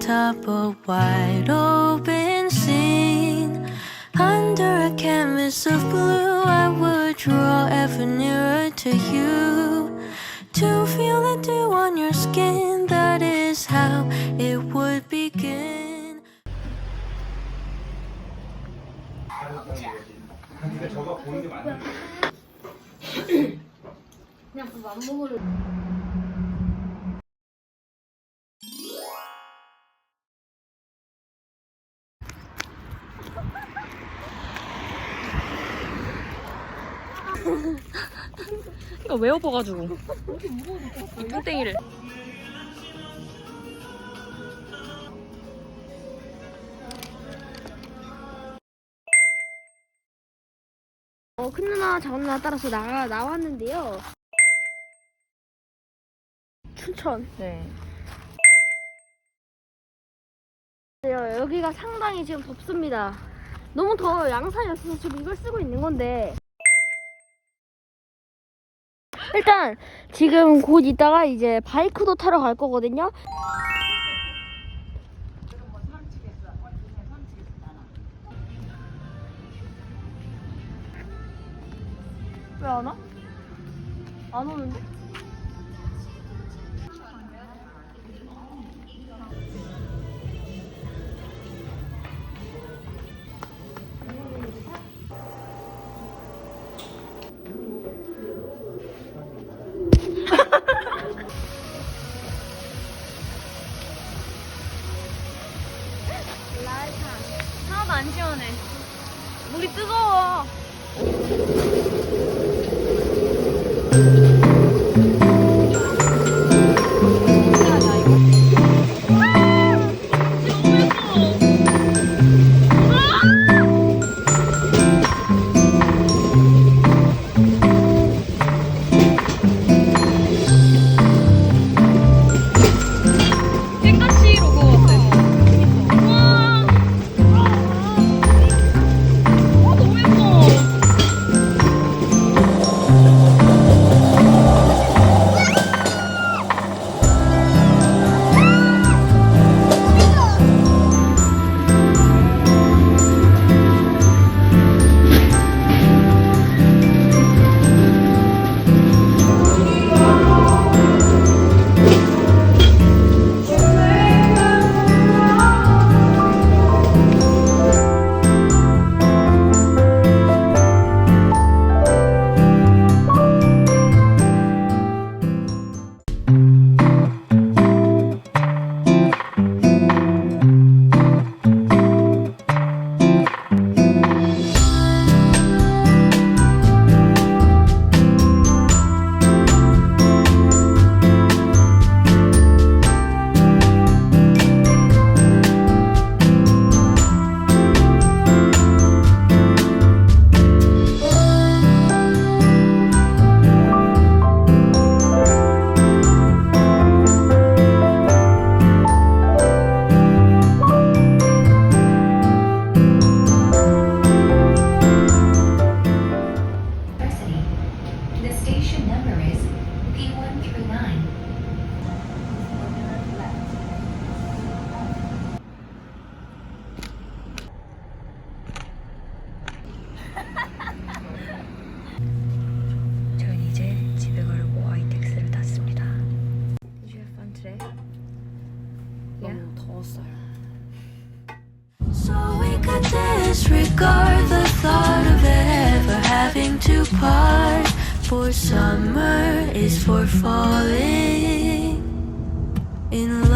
atop a wide open scene. Under a canvas of blue, I would draw ever nearer to you. To feel the dew on your skin, that is how it would begin. 근데 저거 보는 게 맞는데. 그냥 안 먹으려. 이거 왜 엎어가지고 이 뚱땡이를. 큰 누나, 작은 누나 따라서 나왔는데요. 춘천. 네. 여기가 상당히 지금 덥습니다. 너무 더워요. 양산이 없어서 지금 이걸 쓰고 있는 건데. 일단 지금 곧 있다가 이제 바이크도 타러 갈 거거든요. 왜 안 와? 안 오는데? 하나도 안 시원해. 물이 뜨거워. So we could disregard the thought of ever having to part. For summer is for falling in love.